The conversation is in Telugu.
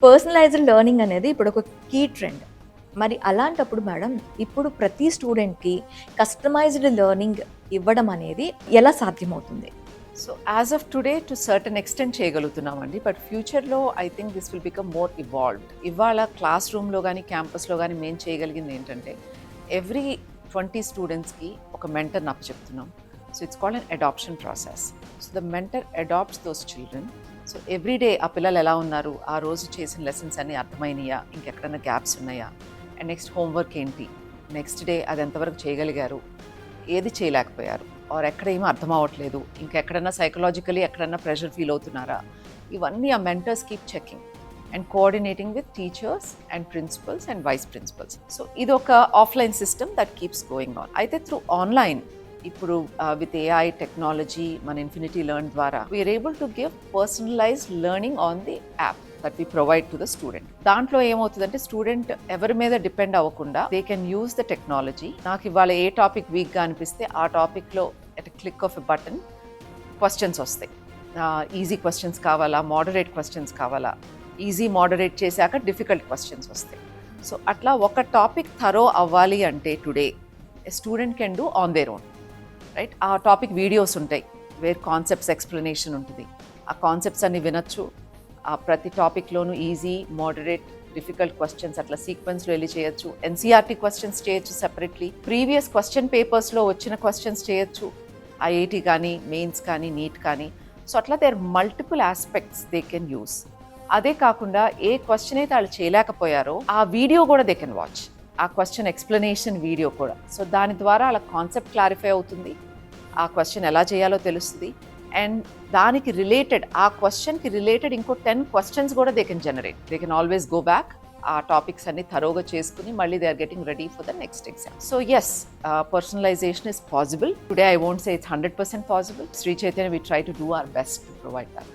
పర్సనలైజ్డ్ లెర్నింగ్ అనేది ఇప్పుడు ఒక కీ ట్రెండ్. మరి అలాంటప్పుడు మేడం, ఇప్పుడు ప్రతి స్టూడెంట్‌కి కస్టమైజ్డ్ లెర్నింగ్ ఇవ్వడం అనేది ఎలా సాధ్యమవుతుంది? So as of today to certain extent చేయగలుగుతున్నామండి. బట్ ఫ్యూచర్లో I think this will become more evolved. ఇవాళ క్లాస్ రూమ్లో కానీ క్యాంపస్లో కానీ మేము చేయగలిగింది ఏంటంటే ఎవ్రీ 20 స్టూడెంట్స్కి ఒక మెంటర్ని అప్పచెప్తున్నాం. So it's called an adoption process. So the mentor adopts those children. So everyday ఆ పిల్లలు ఎలా ఉన్నారు, ఆ రోజు చేసిన లెసన్స్ అన్నీ అర్థమైనయా, ఇంకెక్కడైనా గ్యాప్స్ ఉన్నాయా, అండ్ నెక్స్ట్ హోంవర్క్ ఏంటి, నెక్స్ట్ డే అది ఎంతవరకు చేయగలిగారు, ఏది చేయలేకపోయారు, ఆర్ ఎక్కడ ఏమీ అర్థం అవ్వట్లేదు, ఇంకెక్కడన్నా సైకలాజికలీ ఎక్కడన్నా ప్రెషర్ ఫీల్ అవుతున్నారా, ఇవన్నీ ఆ mentors keep checking and coordinating with teachers and principals and vice principals. So ఇది ఒక offline system that keeps going on. అయితే త్రూ ఆన్లైన్ ఇప్పుడు విత్ ఏఐ టెక్నాలజీ మన ఇన్ఫినిటీ లెర్న్ ద్వారా we are able to give personalised learning on the app that we provide to the student. దాంట్లో ఏమవుతుందంటే స్టూడెంట్ ఎవరి మీద డిపెండ్ అవ్వకుండా they can use the technology. నాకు ఇవాళ ఏ టాపిక్ వీక్గా అనిపిస్తే ఆ టాపిక్లో at click of a button questions వస్తాయి. ఈజీ క్వశ్చన్స్ కావాలా, మోడరేట్ క్వశ్చన్స్ కావాలా, ఈజీ మోడరేట్ చేశాక డిఫికల్ట్ క్వశ్చన్స్ వస్తాయి. సో అట్లా ఒక టాపిక్ థరో అవ్వాలి అంటే today student can do on their own, right? ఆ టాపిక్ వీడియోస్ ఉంటాయి వేర్ కాన్సెప్ట్స్ ఎక్స్ప్లెనేషన్ ఉంటుంది. ఆ కాన్సెప్ట్స్ అన్ని వినొచ్చు. ఆ ప్రతి టాపిక్లోనూ ఈజీ, మోడరేట్, డిఫికల్ట్ క్వశ్చన్స్ అట్లా సీక్వెన్స్లో వెళ్ళి చేయొచ్చు. ఎన్సీఆర్టీ క్వశ్చన్స్ చేయొచ్చు సెపరేట్లీ. ప్రీవియస్ క్వశ్చన్ పేపర్స్లో వచ్చిన క్వశ్చన్స్ చేయొచ్చు, ఐఐటి కానీ, మెయిన్స్ కానీ, నీట్ కానీ. సో అట్లా there multiple aspects they can use. అదే కాకుండా ఏ క్వశ్చన్ అయితే వాళ్ళు చేయలేకపోయారో ఆ వీడియో కూడా దే కెన్ వాచ్, ఆ క్వశ్చన్ ఎక్స్ప్లెనేషన్ వీడియో కూడా. సో దాని ద్వారా వాళ్ళ కాన్సెప్ట్ క్లారిఫై అవుతుంది, ఆ క్వశ్చన్ ఎలా చేయాలో తెలుస్తుంది, అండ్ దానికి రిలేటెడ్ ఆ క్వశ్చన్కి రిలేటెడ్ ఇంకో 10 క్వశ్చన్స్ కూడా they can generate. They can always go back, ఆ టాపిక్స్ అన్ని థరోగా చేసుకుని మళ్ళీ they are getting ready for the next exam. So yes, personalisation is possible. Today I won't say it's 100% possible. Sri Chaitanya, we try to do our best to provide that.